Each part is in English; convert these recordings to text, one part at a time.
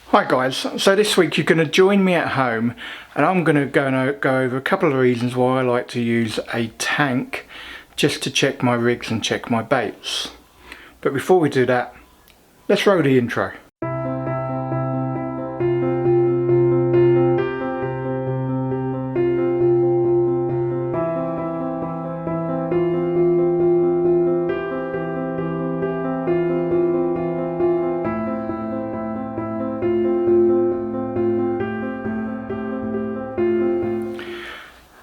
Hi guys, so this week you're going to join me at home and I'm going to go over a couple of reasons why I like to use a tank just to check my rigs and check my baits. But before we do that, let's roll the intro.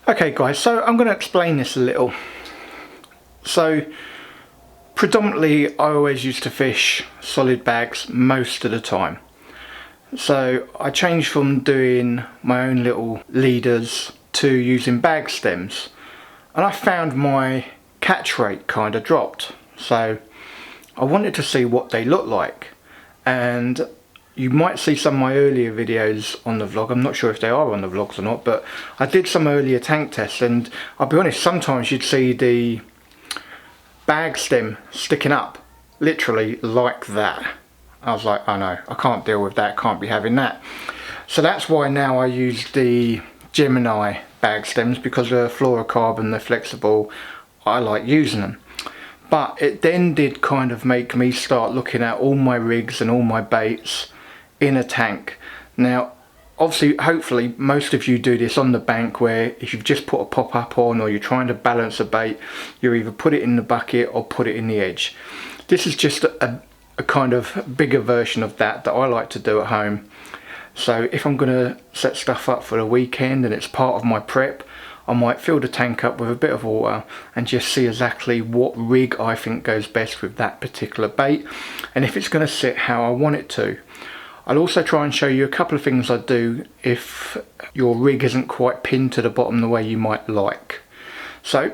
Okay guys, so I'm going to explain this a little. So predominantly I always used to fish solid bags most of the time. So I changed from doing my own little leaders to using bag stems. And I found my catch rate kind of dropped. So I wanted to see what they look like. And you might see some of my earlier videos on the vlog. I'm not sure if they are on the vlogs or not, but I did some earlier tank tests, and I'll be honest, sometimes you'd see the bag stem sticking up, literally like that. I was like, oh no, I can't deal with that, can't be having that. So that's why now I use the Gemini bag stems, because they're fluorocarbon, they're flexible, I like using them. But it then did kind of make me start looking at all my rigs and all my baits in a tank. Now obviously, hopefully most of you do this on the bank, where if you've just put a pop-up on or you're trying to balance a bait, you either put it in the bucket or put it in the edge. This is just a kind of bigger version of that I like to do at home. So if I'm going to set stuff up for the weekend and it's part of my prep, I might fill the tank up with a bit of water and just see exactly what rig I think goes best with that particular bait, and if it's going to sit how I want it to. I'll also try and show you a couple of things I do if your rig isn't quite pinned to the bottom the way you might like. So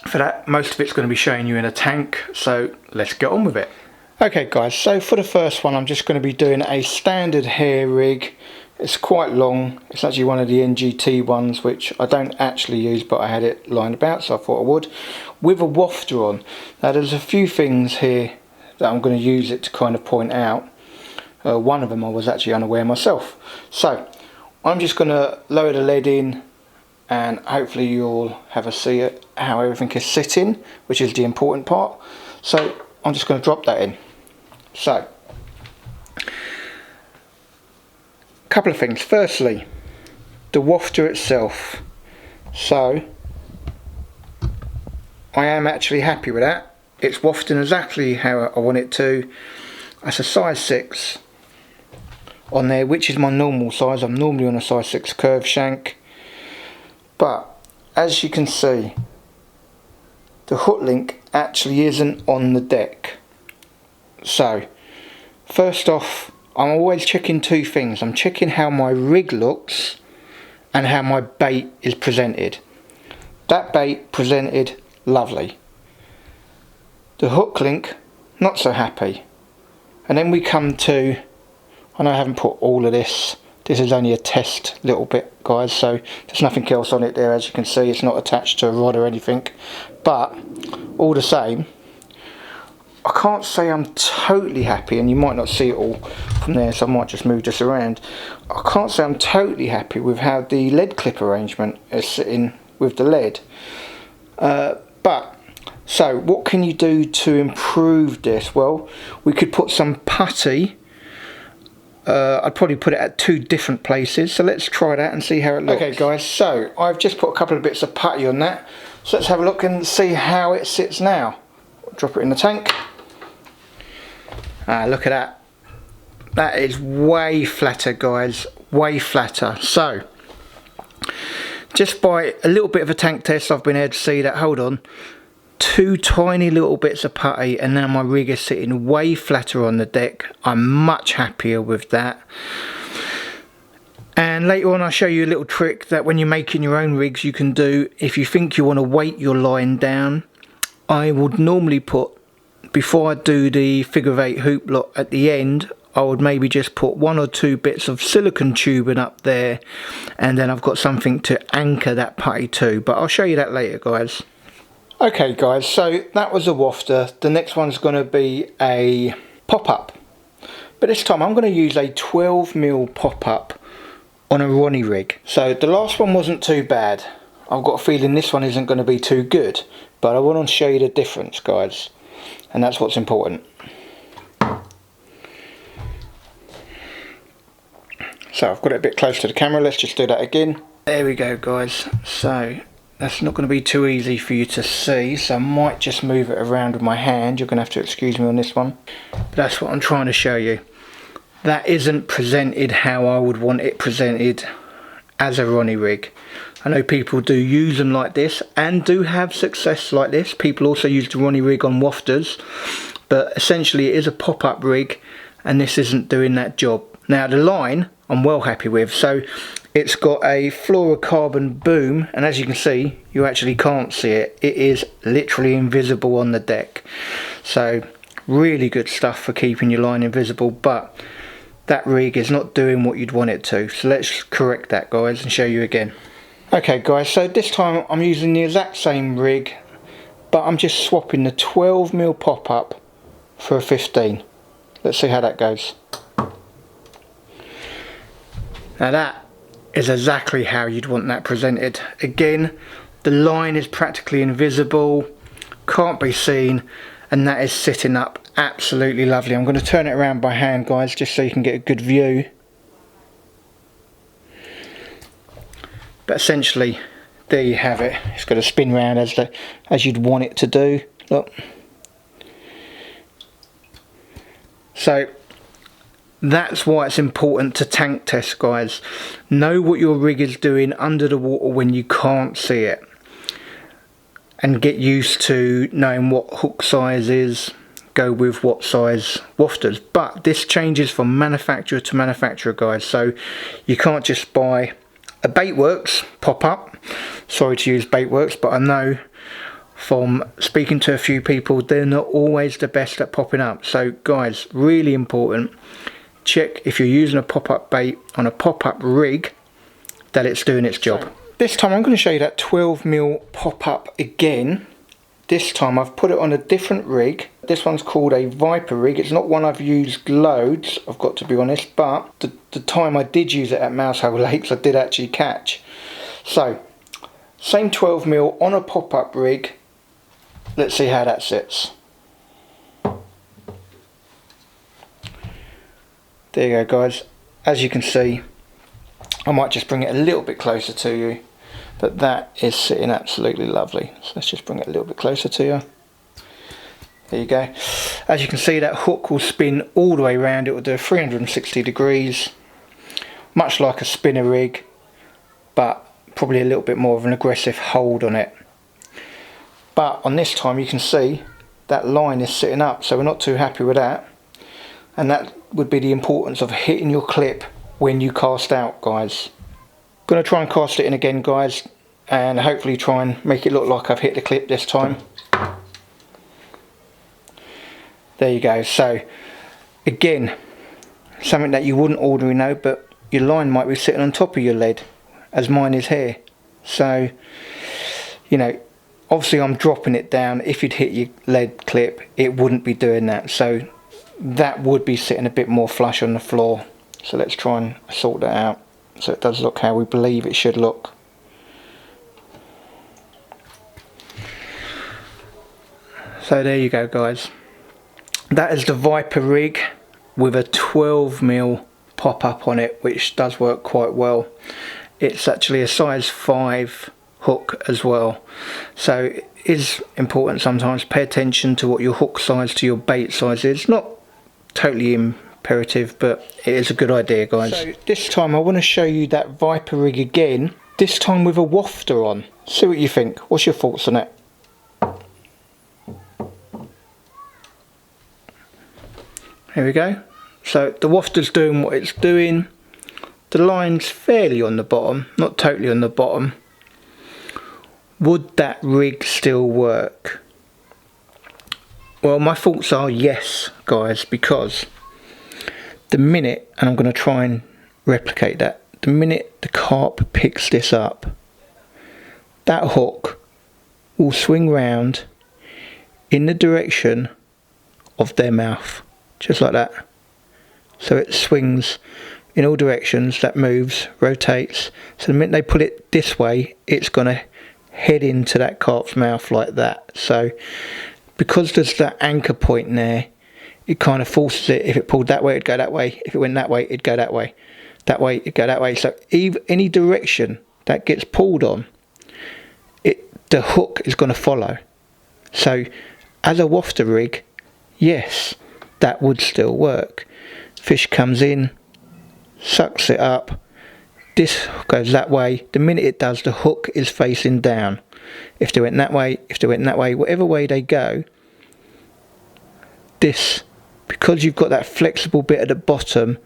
for that, most of it's going to be showing you in a tank, so let's get on with it. Okay guys, so for the first one I'm just going to be doing a standard hair rig. It's quite long. It's actually one of the NGT ones, which I don't actually use, but I had it lying about, so I thought I would, with a wafter on. Now there's a few things here that I'm going to use it to kind of point out. One of them I was actually unaware myself. So I'm just going to lower the lead in, and hopefully you'll have a see at how everything is sitting, which is the important part. So I'm just going to drop that in. So a couple of things. Firstly, the wafter itself. So I am actually happy with that. It's wafting exactly how I want it to. That's a size 6 on there, which is my normal size. I'm normally on a size 6 curve shank, but as you can see, the hook link actually isn't on the deck. So first off, I'm always checking two things. I'm checking how my rig looks and how my bait is presented. That bait presented lovely. The hook link, not so happy. And then we come to, I know I haven't put all of this. This is only a test little bit, guys, so there's nothing else on it there. As you can see, it's not attached to a rod or anything. But all the same, I can't say I'm totally happy, and you might not see it all from there, so I might just move this around. I can't say I'm totally happy with how the lead clip arrangement is sitting with the lead. So what can you do to improve this? Well, we could put some putty. I'd probably put it at 2 different places, so let's try that and see how it looks. Okay guys, so I've just put a couple of bits of putty on that, so let's have a look and see how it sits now. Drop it in the tank. Look at that. That is way flatter, guys, way flatter. So just by a little bit of a tank test, I've been able to see that, hold on, 2 tiny little bits of putty, and now my rig is sitting way flatter on the deck. I'm much happier with that. And later on I'll show you a little trick that when you're making your own rigs you can do. If you think you want to weight your line down, I would normally put, before I do the figure of 8 hoop lot at the end, I would maybe just put 1 or 2 bits of silicone tubing up there, and then I've got something to anchor that putty to, but I'll show you that later, guys. Okay guys, so that was a wafter. The next one's going to be a pop-up. But this time I'm going to use a 12mm pop-up on a Ronnie rig. So the last one wasn't too bad. I've got a feeling this one isn't going to be too good, but I want to show you the difference, guys, and that's what's important. So I've got it a bit close to the camera, let's just do that again. There we go, guys. So that's not going to be too easy for you to see, so I might just move it around with my hand. You're going to have to excuse me on this one. But that's what I'm trying to show you. That isn't presented how I would want it presented as a Ronnie rig. I know people do use them like this and do have success like this. People also use the Ronnie rig on wafters, but essentially it is a pop-up rig and this isn't doing that job. Now the line I'm well happy with. So it's got a fluorocarbon boom, and as you can see, you actually can't see it. It is literally invisible on the deck. So really good stuff for keeping your line invisible, but that rig is not doing what you'd want it to. So let's correct that, guys, and show you again. Okay guys, so this time I'm using the exact same rig, but I'm just swapping the 12mm pop-up for a 15. Let's see how that goes. Now that is exactly how you'd want that presented. Again, the line is practically invisible, can't be seen, and that is sitting up absolutely lovely. I'm going to turn it around by hand, guys, just so you can get a good view. But essentially, there you have it. It's got to spin round as you'd want it to do. Look. So that's why it's important to tank test, guys. Know what your rig is doing under the water when you can't see it, and get used to knowing what hook size is, go with what size wafters. But this changes from manufacturer to manufacturer, guys, so you can't just buy a Baitworks pop-up. Sorry to use Baitworks, but I know from speaking to a few people they're not always the best at popping up. So guys, really important, check if you're using a pop-up bait on a pop-up rig that it's doing its job. So this time I'm going to show you that 12mm pop-up again. This time I've put it on a different rig. This one's called a Viper rig. It's not one I've used loads, I've got to be honest, but the time I did use it at Mousehole Lakes I did actually catch. So same 12mm on a pop-up rig. Let's see how that sits. There you go, guys. As you can see, I might just bring it a little bit closer to you, but that is sitting absolutely lovely. So let's just bring it a little bit closer to you. There you go. As you can see, that hook will spin all the way around. It will do 360 degrees, much like a spinner rig, but probably a little bit more of an aggressive hold on it. But on this time you can see that line is sitting up, so we're not too happy with that. And that would be the importance of hitting your clip when you cast out, guys. I'm going to try and cast it in again, guys, and hopefully try and make it look like I've hit the clip this time. There you go. So again, something that you wouldn't ordinarily know, but your line might be sitting on top of your lead, as mine is here. So, you know, obviously I'm dropping it down. If you'd hit your lead clip, it wouldn't be doing that. So that would be sitting a bit more flush on the floor. So let's try and sort that out so it does look how we believe it should look. So there you go, guys. That is the Viper rig with a 12mm pop-up on it, which does work quite well. It's actually a size 5 hook as well, so it is important sometimes pay attention to what your hook size to your bait size is. Not totally imperative, but it is a good idea, guys. So this time I want to show you that Viper rig again, this time with a wafter on. See what you think. What's your thoughts on it? Here we go. So the wafter's doing what it's doing. The line's fairly on the bottom, not totally on the bottom. Would that rig still work? Well, my thoughts are yes, guys, because the minute, and I'm going to try and replicate that, the minute the carp picks this up, that hook will swing round in the direction of their mouth, just like that. so it swings in all directions. That moves, rotates, so the minute they pull it this way, it's going to head into that carp's mouth like that. So because there's that anchor point there, it kind of forces it. If it pulled that way, it'd go that way. If it went that way, it'd go that way. That way, it'd go that way. So any direction that gets pulled on, the hook is going to follow. So as a wafter rig, yes, that would still work. Fish comes in, sucks it up, this goes that way. The minute it does, the hook is facing down. If they went that way, if they went that way, whatever way they go, this, because you've got that flexible bit at the bottom,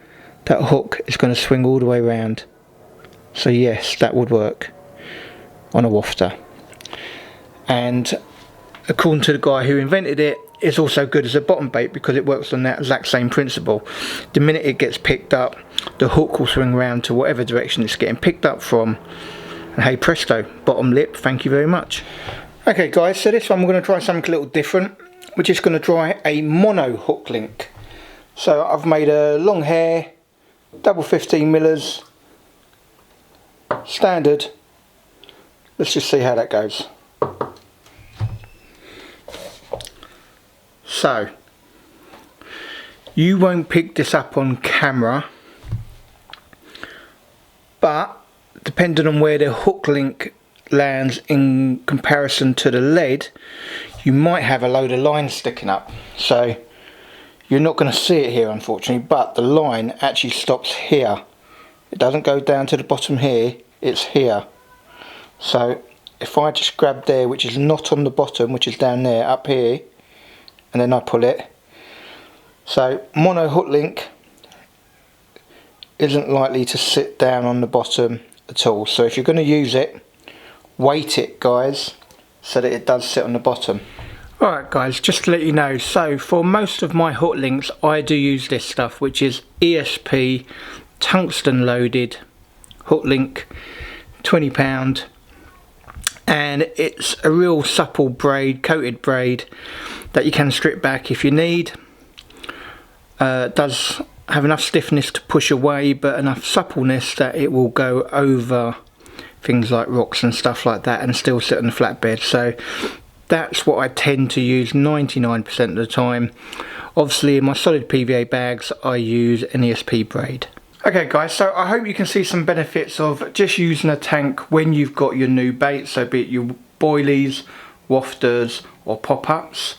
that hook is going to swing all the way around. So yes, that would work on a wafter. And according to the guy who invented it, it's also good as a bottom bait because it works on that exact same principle. The minute it gets picked up, the hook will swing around to whatever direction it's getting picked up from, and hey presto, bottom lip, thank you very much. Okay guys, so this one we're going to try something a little different. We're just going to try a mono hook link. So I've made a long hair, double 15 millers, standard. Let's just see how that goes. So, you won't pick this up on camera, but depending on where the hook link lands in comparison to the lead, you might have a load of lines sticking up. So, you're not going to see it here unfortunately, but the line actually stops here. It doesn't go down to the bottom here, it's here. So, if I just grab there, which is not on the bottom, which is down there, up here, and then I pull it. So mono hook link isn't likely to sit down on the bottom at all. So if you're going to use it, weight it guys, so that it does sit on the bottom. Alright guys, just to let you know, so for most of my hook links I do use this stuff, which is ESP tungsten loaded hook link, £20, and it's a real supple braid, coated braid, that you can strip back if you need. It does have enough stiffness to push away, but enough suppleness that it will go over things like rocks and stuff like that and still sit on the flatbed. So that's what I tend to use 99% of the time. Obviously in my solid PVA bags I use an ESP braid. Okay guys, so I hope you can see some benefits of just using a tank when you've got your new bait, so be it your boilies, wafters or pop-ups.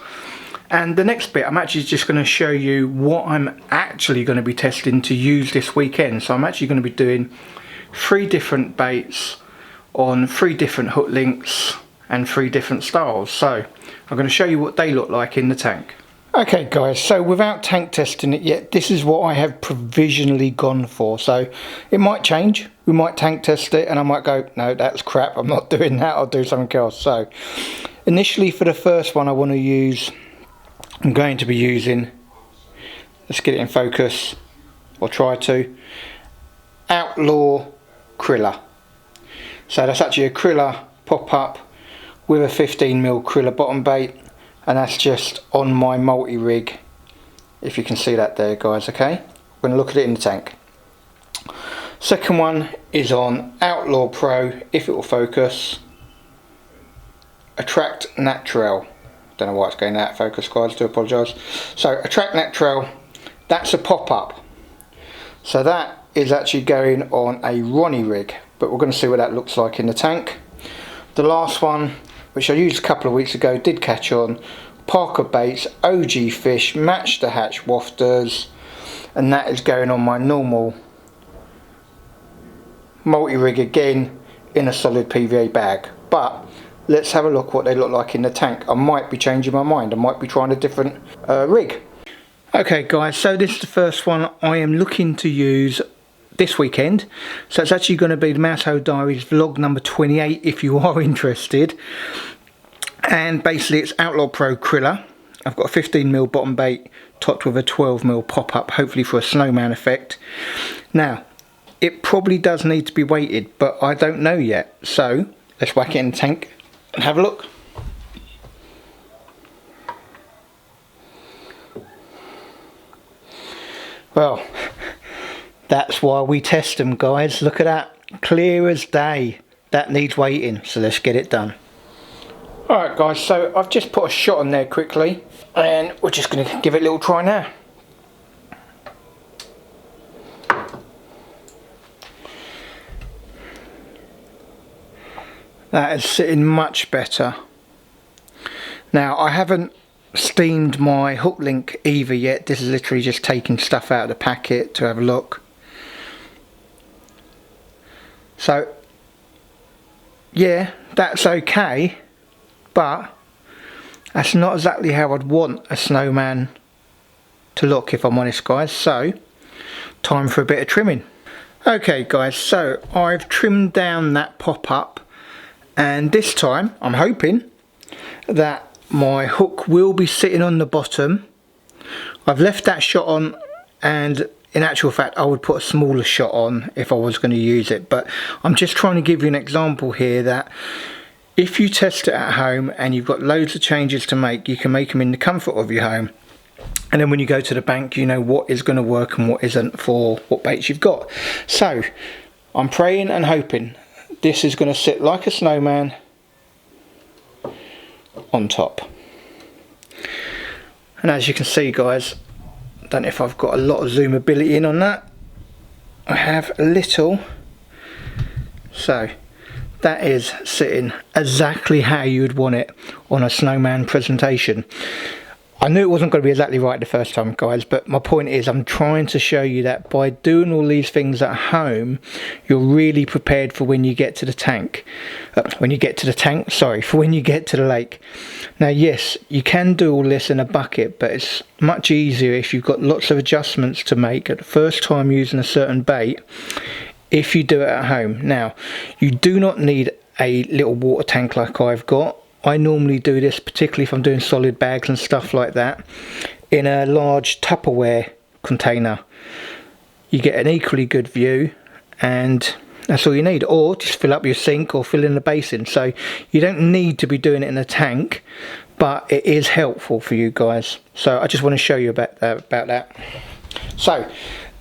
And the next bit I'm actually just going to show you what I'm actually going to be testing to use this weekend. So I'm actually going to be doing 3 different baits on 3 different hook links and 3 different styles. So I'm going to show you what they look like in the tank. Okay guys, so without tank testing it yet, this is what I have provisionally gone for. So it might change, we might tank test it and I might go, no that's crap, I'm not doing that, I'll do something else. So initially for the first one I'm going to be using, let's get it in focus, or try to, Outlaw Krilla. So that's actually a Krilla pop-up with a 15mm Krilla bottom bait, and that's just on my multi-rig, if you can see that there guys. Okay, we're going to look at it in the tank. Second one is on Outlaw Pro, if it will focus, Attract Naturel. Don't know why it's going out of focus guys, do apologise. So Attract Naturel, that's a pop-up. So that is actually going on a Ronnie rig, but we're going to see what that looks like in the tank. The last one, which I used a couple of weeks ago, did catch on, Parker Baits OG Fish Match the Hatch Wafters, and that is going on my normal multi-rig again in a solid PVA bag. But let's have a look what they look like in the tank. I might be changing my mind, I might be trying a different rig. Okay guys, so this is the first one I am looking to use this weekend. So it's actually going to be the Mousehole Diaries vlog number 28 if you are interested. And basically it's Outlaw Pro Krilla. I've got a 15mm bottom bait topped with a 12mm pop-up, hopefully for a snowman effect. Now it probably does need to be weighted, but I don't know yet, so let's whack it in the tank and have a look. Well, That's why we test them, guys. Look at that, clear as day. That needs waiting, so let's get it done. Alright guys, so I've just put a shot on there quickly, and we're just going to give it a little try now. That is sitting much better. Now, I haven't steamed my hook link either yet. This is literally just taking stuff out of the packet to have a look. So, yeah, that's okay, but that's not exactly how I'd want a snowman to look, if I'm honest guys. So, time for a bit of trimming. Okay guys, so I've trimmed down that pop-up, and this time I'm hoping that my hook will be sitting on the bottom. I've left that shot on, and in actual fact I would put a smaller shot on if I was going to use it, but I'm just trying to give you an example here that if you test it at home and you've got loads of changes to make, you can make them in the comfort of your home, and then when you go to the bank you know what is going to work and what isn't for what baits you've got. So I'm praying and hoping this is going to sit like a snowman on top. And as you can see guys, I don't know if I've got a lot of zoomability in on that. I have a little. So that is sitting exactly how you would want it on a snowman presentation. I knew it wasn't going to be exactly right the first time guys, but my point is I'm trying to show you that by doing all these things at home, you're really prepared for when you get to the tank. For when you get to the lake. Now yes, you can do all this in a bucket, but it's much easier if you've got lots of adjustments to make at the first time using a certain bait, if you do it at home. Now, you do not need a little water tank like I've got. I normally do this, particularly if I'm doing solid bags and stuff like that, in a large Tupperware container. You get an equally good view, and that's all you need. Or just fill up your sink or fill in the basin. So you don't need to be doing it in a tank, but it is helpful for you guys. So I just want to show you about that. So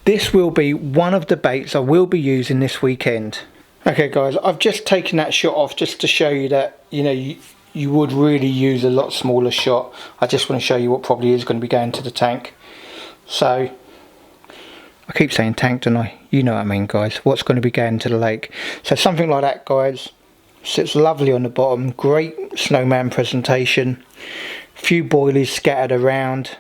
this will be one of the baits I will be using this weekend. Okay guys, I've just taken that shot off just to show you that, you know, you would really use a lot smaller shot. I just want to show you what probably is going to be going to the tank. So I keep saying tank, don't I? You know what I mean guys, what's going to be going to the lake. So something like that guys, sits lovely on the bottom, great snowman presentation, few boilies scattered around,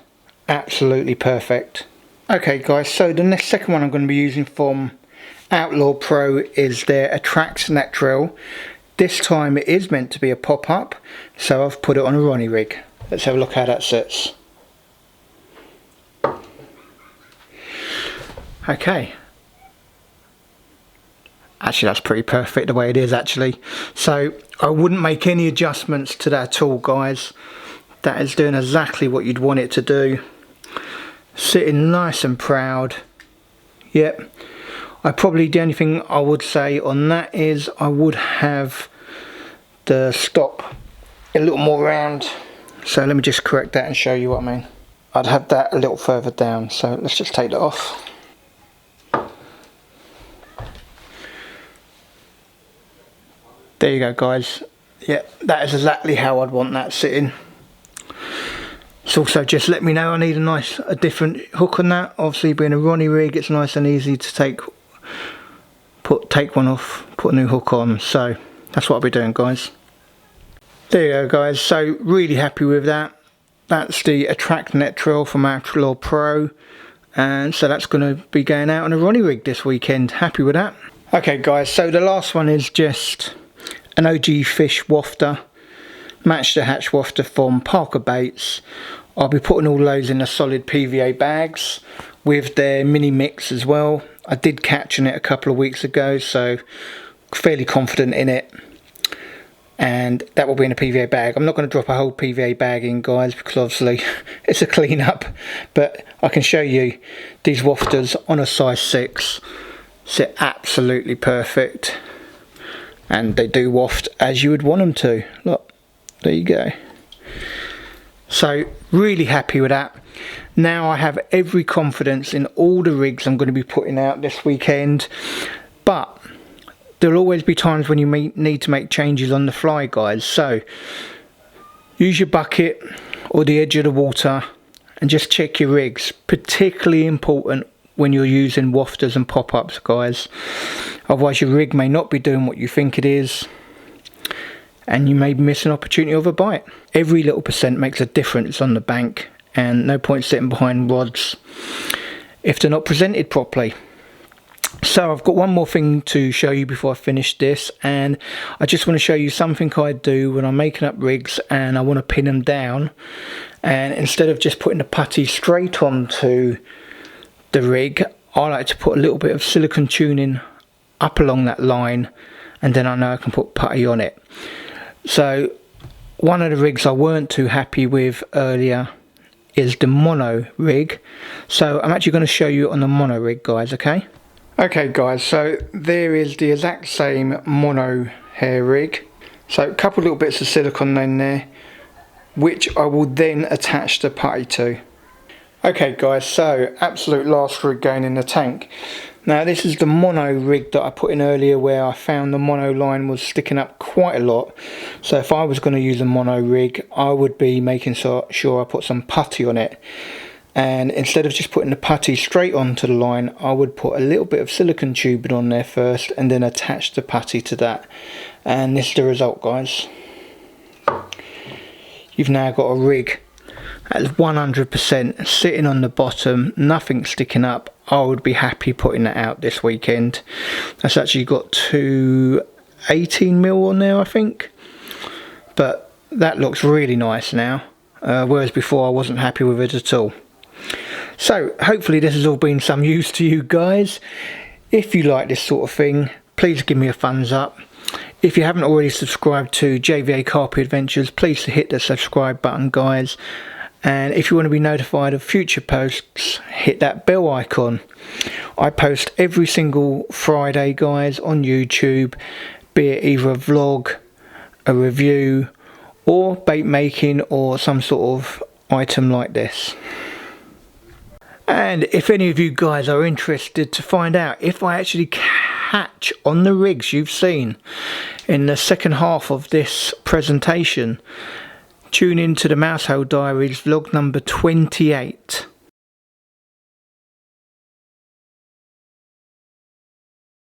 absolutely perfect. Okay guys, so the next second one I'm going to be using from Outlaw Pro is their Attract Net Drill. This time it is meant to be a pop-up, so I've put it on a Ronnie rig. Let's have a look how that sits. Okay. Actually that's pretty perfect the way it is actually. So I wouldn't make any adjustments to that at all guys. That is doing exactly what you'd want it to do. Sitting nice and proud. Yep. The only thing I would say on that is I would have the stop a little more round. So let me just correct that and show you what I mean. I'd have that a little further down, so let's just take that off. There you go guys. Yeah, that is exactly how I'd want that sitting. It's also just let me know I need a different hook on that. Obviously being a Ronnie rig, it's nice and easy to take one off, put a new hook on. So that's what I'll be doing guys. There you go guys, so really happy with that. That's the Attract Net Drill from Outlaw Pro, and so that's going to be going out on a Ronnie rig this weekend. Happy with that. Okay guys, so the last one is just an OG Fish wafter, Match the Hatch wafter from Parker Baits. I'll be putting all those in the solid PVA bags with their mini mix as well. I did catch on it a couple of weeks ago, so fairly confident in it, and that will be in a PVA bag. I'm not going to drop a whole PVA bag in guys, because obviously it's a clean up, but I can show you these wafters on a size 6 sit absolutely perfect, and they do waft as you would want them to. Look, there you go. So really happy with that. Now I have every confidence in all the rigs I'm going to be putting out this weekend, but there'll always be times when you need to make changes on the fly, guys. So use your bucket or the edge of the water and just check your rigs. Particularly important when you're using wafters and pop-ups, guys. Otherwise your rig may not be doing what you think it is, and you may miss an opportunity of a bite. Every little percent makes a difference on the bank, and no point sitting behind rods if they're not presented properly. So I've got one more thing to show you before I finish this, and I just want to show you something I do when I'm making up rigs and I want to pin them down. And instead of just putting the putty straight onto the rig, I like to put a little bit of silicone tuning up along that line, and then I know I can put putty on it. So one of the rigs I weren't too happy with earlier is the mono rig. So I'm actually going to show you on the mono rig, guys, okay? Okay guys, so there is the exact same mono hair rig. So a couple little bits of silicone in there, which I will then attach the putty to. Okay guys, so absolute last rig going in the tank. Now this is the mono rig that I put in earlier, where I found the mono line was sticking up quite a lot. So if I was going to use a mono rig, I would be making sure I put some putty on it. And instead of just putting the putty straight onto the line, I would put a little bit of silicone tubing on there first and then attach the putty to that. And this is the result, guys. You've now got a rig that's 100% sitting on the bottom, nothing sticking up. I would be happy putting that out this weekend. That's actually got two 18mm on there, I think. But that looks really nice now, whereas before I wasn't happy with it at all. So hopefully this has all been some use to you guys. If you like this sort of thing, please give me a thumbs up. If you haven't already subscribed to JVA Carpet Adventures, please hit the subscribe button, guys. And if you want to be notified of future posts, hit that bell icon. I post every single Friday, guys, on YouTube, be it either a vlog, a review, or bait making, or some sort of item like this. And if any of you guys are interested to find out if I actually catch on the rigs you've seen in the second half of this presentation, tune in to the Mousehole Diaries vlog number 28.